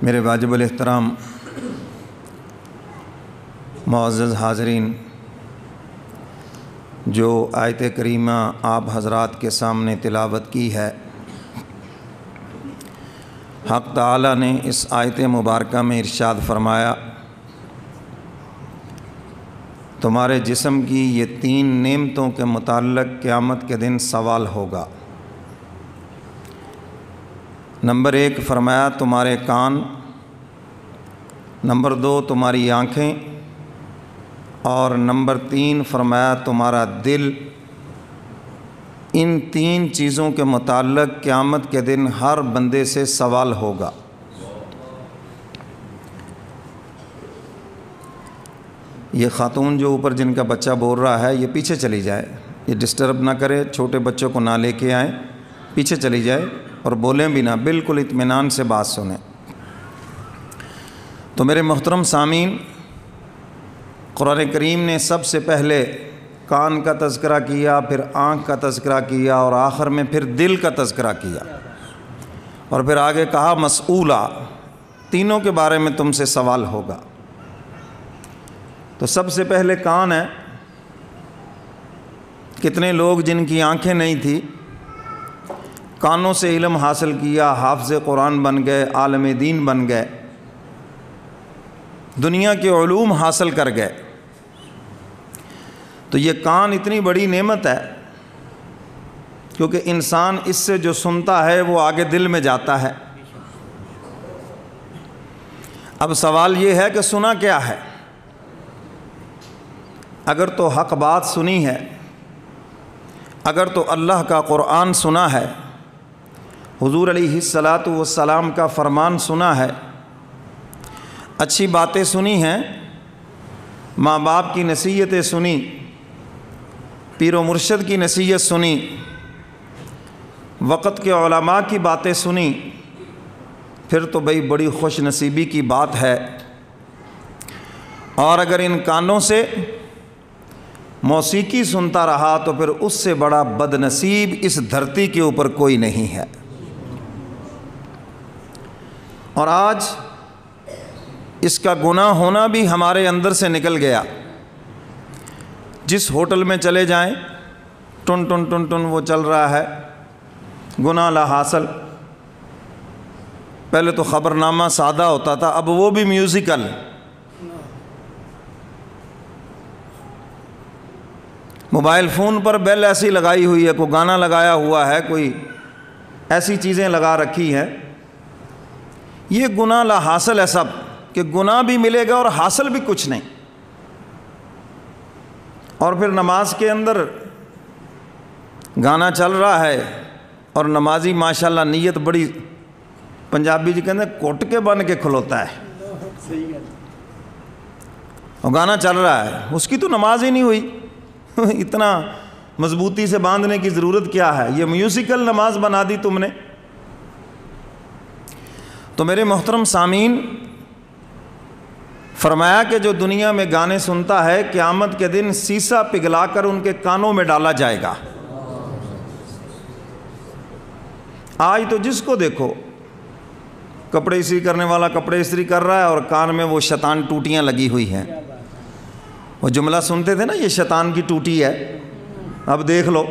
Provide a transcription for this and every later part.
میرے واجب الاحترام معزز حاضرین، جو آیت کریمہ آپ حضرات کے سامنے تلاوت کی ہے، حق تعالی نے اس آیت مبارکہ میں ارشاد فرمایا، تمہارے جسم کی یہ 3 نعمتوں کے متعلق قیامت کے دن سوال ہوگا۔ نمبر 1 فرمایا تمہارے کان، نمبر 2 تمہاری آنکھیں، اور نمبر 3 فرمایا تمہارا دل۔ ان 3 چیزوں کے متعلق قیامت کے دن ہر بندے سے سوال ہوگا۔ یہ خاتون جو اوپر جن کا بچہ بول رہا ہے، یہ پیچھے چلی جائے، یہ ڈسٹرب نہ کرے، چھوٹے بچوں کو نہ لے کے آئیں، پیچھے چلی جائے اور بولیں بھی نہ، بالکل اطمینان سے بات سنیں۔ تو میرے محترم سامعین، قرآن کریم نے سب سے پہلے کان کا تذکرہ کیا، پھر آنکھ کا تذکرہ کیا، اور آخر میں پھر دل کا تذکرہ کیا، اور پھر آگے کہا مسئولہ، تینوں کے بارے میں تم سے سوال ہوگا۔ تو سب سے پہلے کان ہے۔ کتنے لوگ جن کی آنکھیں نہیں تھی، کانوں سے علم حاصل کیا، حافظ قرآن بن گئے، عالم دین بن گئے، دنیا کے علوم حاصل کر گئے۔ تو یہ کان اتنی بڑی نعمت ہے، کیونکہ انسان اس سے جو سنتا ہے وہ آگے دل میں جاتا ہے۔ اب سوال یہ ہے کہ سنا کیا ہے؟ اگر تو حق بات سنی ہے، اگر تو اللہ کا قرآن سنا ہے، حضور علیہ الصلاۃ والسلام کا فرمان سنا ہے، اچھی باتیں سنی ہیں، ماں باپ کی نصیحتیں سنی، پیر و مرشد کی نصیحت سنی، وقت کے علماء کی باتیں سنی، پھر تو بھئی بڑی خوش نصیبی کی بات ہے۔ اور اگر ان کانوں سے موسیقی سنتا رہا تو پھر اس سے بڑا بد نصیب اس دھرتی کے اوپر کوئی نہیں ہے۔ اور آج اس کا گناہ ہونا بھی ہمارے اندر سے نکل گیا۔ جس ہوٹل میں چلے جائیں، ٹن ٹن ٹن ٹن وہ چل رہا ہے، گناہ لا حاصل۔ پہلے تو خبرنامہ سادہ ہوتا تھا، اب وہ بھی میوزیکل۔ موبائل فون پر بیل ایسی لگائی ہوئی ہے، کوئی گانا لگایا ہوا ہے، کوئی ایسی چیزیں لگا رکھی ہیں۔ یہ گناہ لا حاصل ہے سب، کہ گناہ بھی ملے گا اور حاصل بھی کچھ نہیں۔ اور پھر نماز کے اندر گانا چل رہا ہے، اور نمازی ماشاءاللہ نیت بڑی، پنجابی جی کہتے ہیں کوٹ کے بن کے کھلوتا ہے، اور گانا چل رہا ہے، اس کی تو نماز ہی نہیں ہوئی۔ اتنا مضبوطی سے باندھنے کی ضرورت کیا ہے؟ یہ میوزیکل نماز بنا دی تم نے۔ تو میرے محترم سامعین، فرمایا کہ جو دنیا میں گانے سنتا ہے، قیامت کے دن سیسا پگھلا کر ان کے کانوں میں ڈالا جائے گا۔ آج تو جس کو دیکھو، کپڑے استری کرنے والا کپڑے استری کر رہا ہے، اور کان میں وہ شیطان ٹوٹیاں لگی ہوئی ہیں۔ وہ جملہ سنتے تھے نا، یہ شیطان کی ٹوٹی ہے، اب دیکھ لو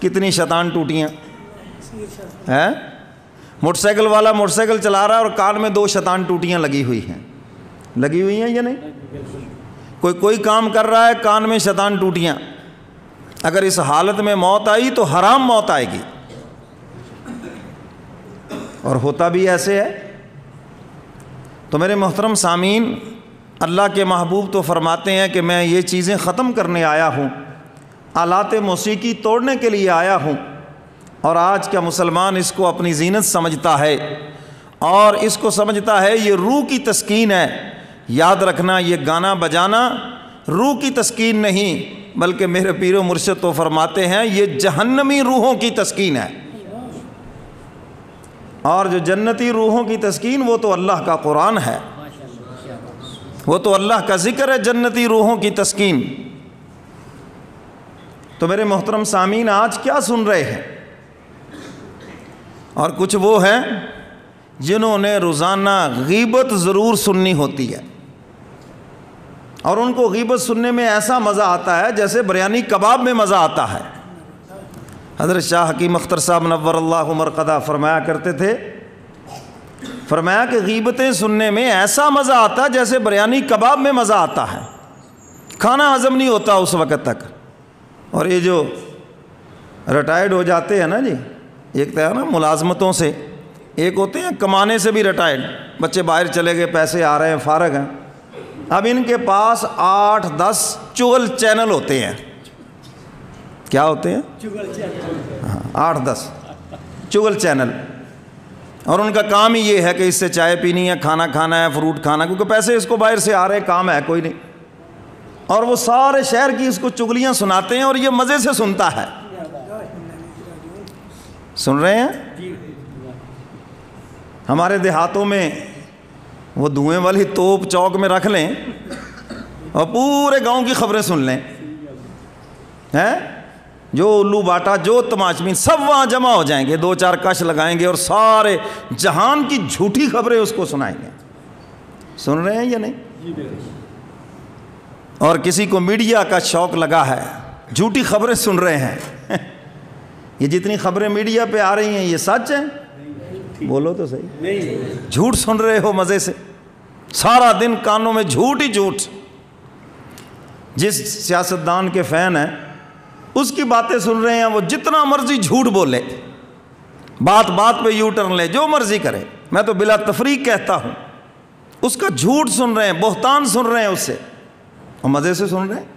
کتنی شیطان ٹوٹیاں ہیں۔ موٹر سائیکل والا موٹر سائیکل چلا رہا ہے، اور کان میں 2 شیطان ٹوٹیاں لگی ہوئی ہیں یا نہیں؟ کوئی کام کر رہا ہے، کان میں شیطان ٹوٹیاں۔ اگر اس حالت میں موت آئی تو حرام موت آئے گی، اور ہوتا بھی ایسے ہے۔ تو میرے محترم سامعین، اللہ کے محبوب تو فرماتے ہیں کہ میں یہ چیزیں ختم کرنے آیا ہوں، آلات موسیقی توڑنے کے لیے آیا ہوں۔ اور آج کا مسلمان اس کو اپنی زینت سمجھتا ہے، اور اس کو سمجھتا ہے یہ روح کی تسکین ہے۔ یاد رکھنا، یہ گانا بجانا روح کی تسکین نہیں، بلکہ میرے پیر و مرشد تو فرماتے ہیں یہ جہنمی روحوں کی تسکین ہے۔ اور جو جنتی روحوں کی تسکین، وہ تو اللہ کا قرآن ہے، وہ تو اللہ کا ذکر ہے، جنتی روحوں کی تسکین۔ تو میرے محترم سامعین، آج کیا سن رہے ہیں؟ اور کچھ وہ ہیں جنہوں نے روزانہ غیبت ضرور سننی ہوتی ہے، اور ان کو غیبت سننے میں ایسا مزہ آتا ہے جیسے بریانی کباب میں مزہ آتا ہے۔ حضرت شاہ حکیم اختر صاحب نور اللہ مرقدہ فرمایا کرتے تھے، فرمایا کہ غیبتیں سننے میں ایسا مزہ آتا ہے جیسے بریانی کباب میں مزہ آتا ہے، کھانا ہضم نہیں ہوتا اس وقت تک۔ اور یہ جو ریٹائرڈ ہو جاتے ہیں نا جی، ایک تو ہے نا ملازمتوں سے، ایک ہوتے ہیں کمانے سے بھی ریٹائرڈ، بچے باہر چلے گئے، پیسے آ رہے ہیں، فارغ ہیں، اب ان کے پاس 8-10 چغل چینل ہوتے ہیں۔ کیا ہوتے ہیں؟ 8-10 چغل چینل، اور ان کا کام ہی یہ ہے کہ اس سے چائے پینی ہے، کھانا کھانا ہے، فروٹ کھانا، کیونکہ پیسے اس کو باہر سے آ رہے ہیں، کام ہے کوئی نہیں، اور وہ سارے شہر کی اس کو چغلیاں سناتے ہیں اور یہ مزے سے سنتا ہے۔ سن رہے ہیں؟ ہمارے دیہاتوں میں وہ دھوئیں والی توپ چوک میں رکھ لیں اور پورے گاؤں کی خبریں سن لیں، ہیں جو الو باٹا، جو تماشبین، سب وہاں جمع ہو جائیں گے، 2-4 کش لگائیں گے اور سارے جہان کی جھوٹی خبریں اس کو سنائیں گے۔ سن رہے ہیں یا نہیں؟ اور کسی کو میڈیا کا شوق لگا ہے، جھوٹی خبریں سن رہے ہیں۔ یہ جتنی خبریں میڈیا پہ آ رہی ہیں یہ سچ ہیں؟ بولو تو صحیح، جھوٹ سن رہے ہو مزے سے، سارا دن کانوں میں جھوٹ ہی جھوٹ۔ جس سیاستدان کے فین ہیں اس کی باتیں سن رہے ہیں، وہ جتنا مرضی جھوٹ بولے، بات بات پہ یو ٹرن لے، جو مرضی کرے، میں تو بلا تفریق کہتا ہوں، اس کا جھوٹ سن رہے ہیں، بہتان سن رہے ہیں اس سے، اور مزے سے سن رہے ہیں۔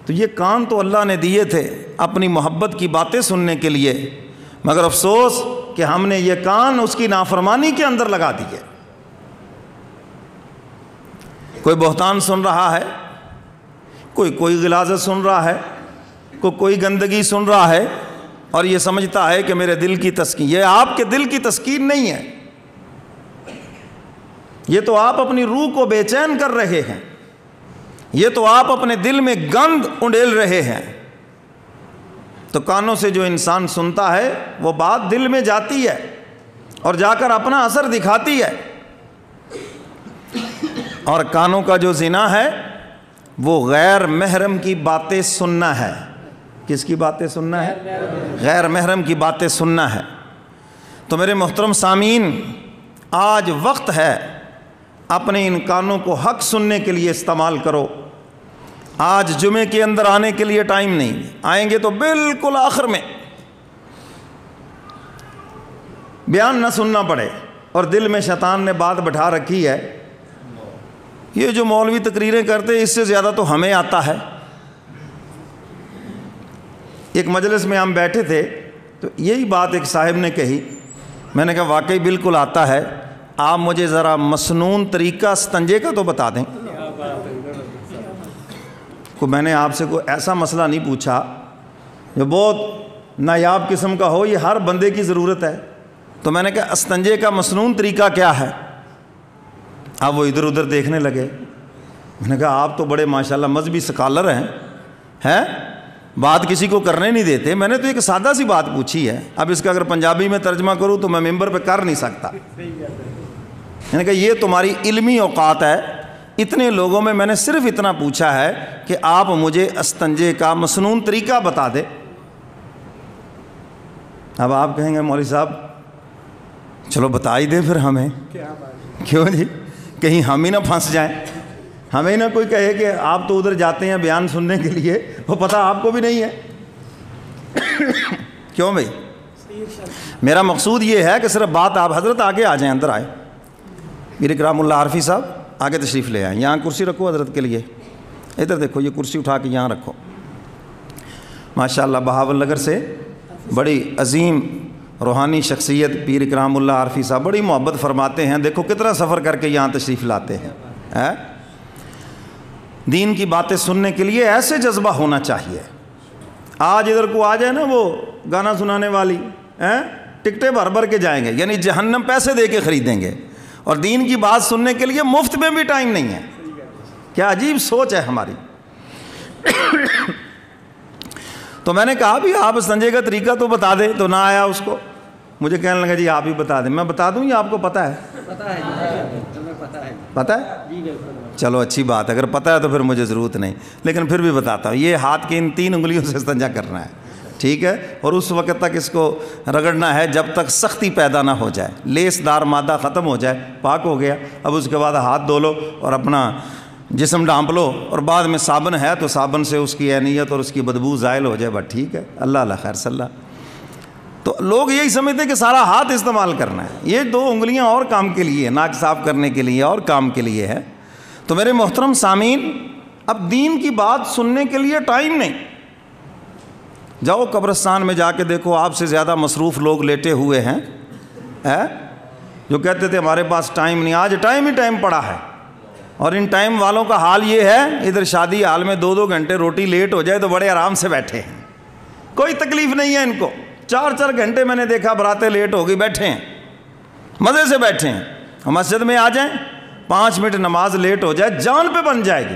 تو یہ کان تو اللہ نے دیے تھے اپنی محبت کی باتیں سننے کے لیے، مگر افسوس کہ ہم نے یہ کان اس کی نافرمانی کے اندر لگا دیے۔ کوئی بہتان سن رہا ہے، کوئی غلاظت سن رہا ہے، کوئی گندگی سن رہا ہے، اور یہ سمجھتا ہے کہ میرے دل کی تسکین۔ یہ آپ کے دل کی تسکین نہیں ہے، یہ تو آپ اپنی روح کو بے چین کر رہے ہیں، یہ تو آپ اپنے دل میں گند انڈیل رہے ہیں۔ تو کانوں سے جو انسان سنتا ہے وہ بات دل میں جاتی ہے اور جا کر اپنا اثر دکھاتی ہے، اور کانوں کا جو زنا ہے وہ غیر محرم کی باتیں سننا ہے۔ کس کی باتیں سننا ہے؟ غیر محرم کی باتیں سننا ہے۔ تو میرے محترم سامعین، آج وقت ہے اپنے ان کانوں کو حق سننے کے لیے استعمال کرو۔ آج جمعے کے اندر آنے کے لیے ٹائم نہیں، آئیں گے تو بالکل آخر میں، بیان نہ سننا پڑے، اور دل میں شیطان نے بات بٹھا رکھی ہے، یہ جو مولوی تقریریں کرتے اس سے زیادہ تو ہمیں آتا ہے۔ ایک مجلس میں ہم بیٹھے تھے تو یہی بات ایک صاحب نے کہی، میں نے کہا واقعی بالکل آتا ہے، آپ مجھے ذرا مسنون طریقہ استنجے کا تو بتا دیں۔ میں نے آپ سے کوئی ایسا مسئلہ نہیں پوچھا جو بہت نایاب قسم کا ہو، یہ ہر بندے کی ضرورت ہے، تو میں نے کہا استنجے کا مسنون طریقہ کیا ہے؟ اب وہ ادھر ادھر دیکھنے لگے۔ میں نے کہا آپ تو بڑے ماشاءاللہ مذہبی سکالر ہیں، بات کسی کو کرنے نہیں دیتے۔ میں نے تو ایک سادہ سی بات پوچھی ہے، اب اس کا اگر پنجابی میں ترجمہ کروں تو میں ممبر پہ کر نہیں سکتا۔ میں نے کہا یہ تمہاری علمی اوقات ہے، اتنے لوگوں میں نے صرف اتنا پوچھا ہے کہ آپ مجھے استنجے کا مسنون طریقہ بتا دے۔ اب آپ کہیں گے مولوی صاحب چلو بتا ہی دیں پھر ہمیں، کیوں جی، کہیں ہم ہی نہ پھنس جائیں، ہمیں نہ کوئی کہے کہ آپ تو ادھر جاتے ہیں بیان سننے کے لیے، وہ پتہ آپ کو بھی نہیں ہے۔ کیوں بھائی؟ میرا مقصود یہ ہے کہ صرف بات آپ حضرت آگے آ جائیں، اندر آئے، میر اکرام اللہ عارفی صاحب آگے تشریف لے آئیں، یہاں کرسی رکھو حضرت کے لیے، ادھر دیکھو یہ کرسی اٹھا کے یہاں رکھو۔ ماشاءاللہ بہاول نگر سے بڑی عظیم روحانی شخصیت پیر اکرام اللہ عارفی صاحب بڑی محبت فرماتے ہیں، دیکھو کتنا سفر کر کے یہاں تشریف لاتے ہیں۔ دین کی باتیں سننے کے لیے ایسے جذبہ ہونا چاہیے۔ آج ادھر کو آ جائے نا وہ گانا سنانے والی، ٹکٹیں بھر بھر کے جائیں گے، یعنی جہنم پیسے دے کے خریدیں گے، اور دین کی بات سننے کے لیے مفت میں بھی ٹائم نہیں ہے۔ کیا عجیب سوچ ہے ہماری۔ تو میں نے کہا بھی آپ سنجے کا طریقہ تو بتا دیں، تو نہ آیا اس کو. مجھے کہنے لگا جی آپ ہی بتا دیں. میں بتا دوں یا آپ کو پتہ ہے؟ پتہ ہے؟ چلو اچھی بات ہے، اگر پتہ ہے تو پھر مجھے ضرورت نہیں، لیکن پھر بھی بتاتا ہوں. یہ ہاتھ کی ان 3 انگلیوں سے استنجا کرنا ہے، ٹھیک ہے؟ اور اس وقت تک اس کو رگڑنا ہے جب تک سختی پیدا نہ ہو جائے، لیس دار مادہ ختم ہو جائے. پاک ہو گیا، اب اس کے بعد ہاتھ دھو لو اور اپنا جسم ڈھانپ لو، اور بعد میں صابن ہے تو صابن سے اس کی عینیت اور اس کی بدبو زائل ہو جائے، بس ٹھیک ہے. اللہ اللہ خیر صلی اللہ. تو لوگ یہی سمجھتے کہ سارا ہاتھ استعمال کرنا ہے. یہ 2 انگلیاں اور کام کے لیے، ناک صاف کرنے کے لیے اور کام کے لیے ہے. تو میرے محترم سامعین، اب دین کی بات سننے کے لیے ٹائم نہیں. جاؤ قبرستان میں جا کے دیکھو، آپ سے زیادہ مصروف لوگ لیٹے ہوئے ہیں جو کہتے تھے ہمارے پاس ٹائم نہیں. آج ٹائم ہی ٹائم پڑا ہے. اور ان ٹائم والوں کا حال یہ ہے، ادھر شادی حال میں 2 گھنٹے روٹی لیٹ ہو جائے تو بڑے آرام سے بیٹھے ہیں، کوئی تکلیف نہیں ہے ان کو. 4 گھنٹے میں نے دیکھا براتیں لیٹ ہو گئی، بیٹھے ہیں مزے سے بیٹھے ہیں. مسجد میں آ جائیں، 5 منٹ نماز لیٹ ہو جائے جان پہ بن جائے گی.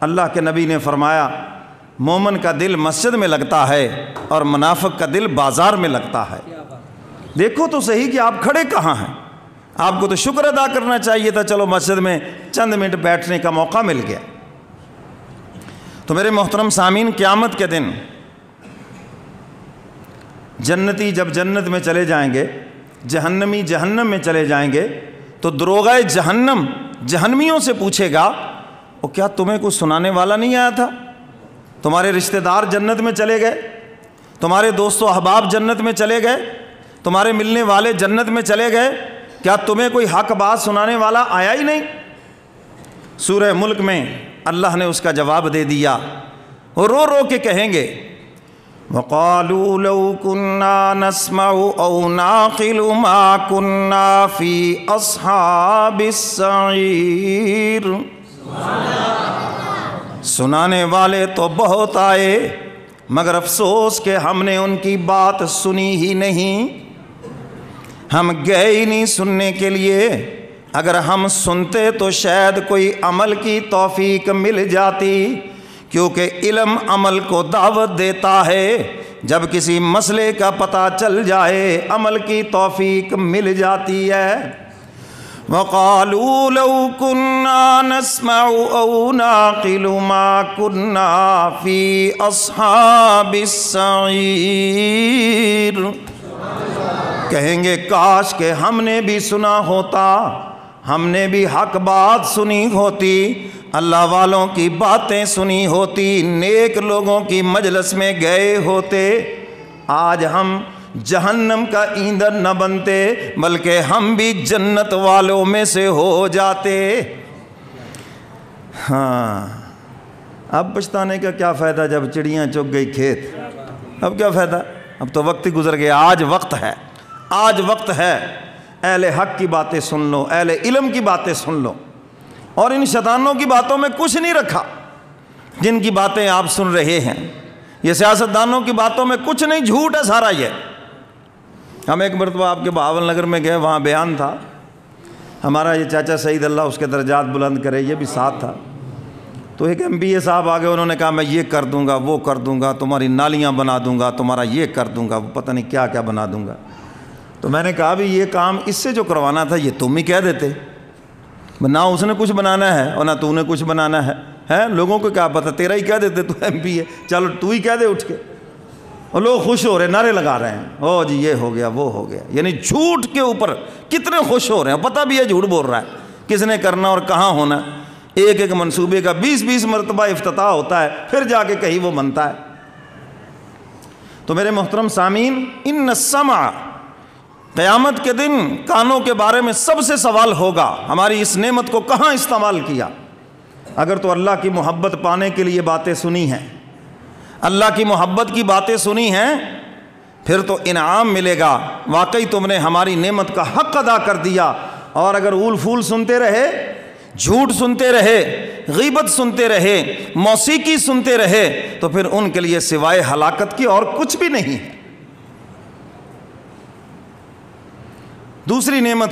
اللہ کے نبی نے فرمایا مومن کا دل مسجد میں لگتا ہے اور منافق کا دل بازار میں لگتا ہے. دیکھو تو صحیح کہ آپ کھڑے کہاں ہیں. آپ کو تو شکر ادا کرنا چاہیے تھا، چلو مسجد میں چند منٹ بیٹھنے کا موقع مل گیا. تو میرے محترم سامعین، قیامت کے دن جنتی جب جنت میں چلے جائیں گے، جہنمی جہنم میں چلے جائیں گے، تو دروغہ جہنم جہنمیوں سے پوچھے گا وہ کیا تمہیں کچھ سنانے والا نہیں آیا تھا؟ تمہارے رشتہ دار جنت میں چلے گئے، تمہارے دوست و احباب جنت میں چلے گئے، تمہارے ملنے والے جنت میں چلے گئے، کیا تمہیں کوئی حق بات سنانے والا آیا ہی نہیں؟ سورہ ملک میں اللہ نے اس کا جواب دے دیا. وہ رو رو کے کہیں گے وَقَالُوا لَوْ كُنَّا نَسْمَعُ أَوْ نَعْقِلُ مَا كُنَّا فِي أَصْحَابِ السَّعِيرِ. سنانے والے تو بہت آئے مگر افسوس کہ ہم نے ان کی بات سنی ہی نہیں. ہم گئے ہی نہیں سننے کے لیے. اگر ہم سنتے تو شاید کوئی عمل کی توفیق مل جاتی، کیونکہ علم عمل کو دعوت دیتا ہے. جب کسی مسئلے کا پتہ چل جائے عمل کی توفیق مل جاتی ہے. وَقَالُوا لَوْ كُنَّا نَسْمَعُ أَوْ نَعْقِلُ مَا كُنَّا فِي أَصْحَابِ السَّعِيرِ. کہیں گے کاش کہ ہم نے بھی سنا ہوتا، ہم نے بھی حق بات سنی ہوتی، اللہ والوں کی باتیں سنی ہوتی، نیک لوگوں کی مجلس میں گئے ہوتے، آج ہم جہنم کا ایندھن نہ بنتے بلکہ ہم بھی جنت والوں میں سے ہو جاتے. ہاں، اب پچھتانے کا کیا فائدہ جب چڑیاں چگ گئی کھیت. اب کیا فائدہ، اب تو وقت ہی گزر گیا. آج وقت ہے، آج وقت ہے. اہل حق کی باتیں سن لو، اہل علم کی باتیں سن لو، اور ان شیطانوں کی باتوں میں کچھ نہیں رکھا جن کی باتیں آپ سن رہے ہیں. یہ سیاستدانوں کی باتوں میں کچھ نہیں، جھوٹ ہے سارا. یہ ہم ایک مرتبہ آپ کے بہاول نگر میں گئے، وہاں بیان تھا. ہمارا یہ چاچا سعید، اللہ اس کے درجات بلند کرے، یہ بھی ساتھ تھا. تو ایک MBA صاحب آ گئے، انہوں نے کہا میں یہ کر دوں گا، وہ کر دوں گا، تمہاری نالیاں بنا دوں گا، تمہارا یہ کر دوں گا، پتہ نہیں کیا کیا بنا دوں گا. تو میں نے کہا بھی یہ کام اس سے جو کروانا تھا یہ تم ہی کہہ دیتے. نہ اس نے کچھ بنانا ہے اور نہ تو نے کچھ بنانا ہے. لوگوں کو کیا پتہ، تیرا ہی کہہ دیتے، تو MBA، چلو تو ہی کہہ دے اٹھ کے. اور لوگ خوش ہو رہے ہیں، نعرے لگا رہے ہیں، او جی یہ ہو گیا وہ ہو گیا. یعنی جھوٹ کے اوپر کتنے خوش ہو رہے ہیں. پتہ بھی ہے جھوٹ بول رہا ہے، کس نے کرنا اور کہاں ہونا. ایک ایک منصوبے کا 20 مرتبہ افتتاح ہوتا ہے، پھر جا کے کہیں وہ بنتا ہے. تو میرے محترم سامعین، ان السمع، قیامت کے دن کانوں کے بارے میں سب سے سوال ہوگا. ہماری اس نعمت کو کہاں استعمال کیا؟ اگر تو اللہ کی محبت پانے کے لیے باتیں سنی ہیں، اللہ کی محبت کی باتیں سنی ہیں، پھر تو انعام ملے گا. واقعی تم نے ہماری نعمت کا حق ادا کر دیا. اور اگر اول پھول سنتے رہے، جھوٹ سنتے رہے، غیبت سنتے رہے، موسیقی سنتے رہے، تو پھر ان کے لیے سوائے ہلاکت کی اور کچھ بھی نہیں. دوسری نعمت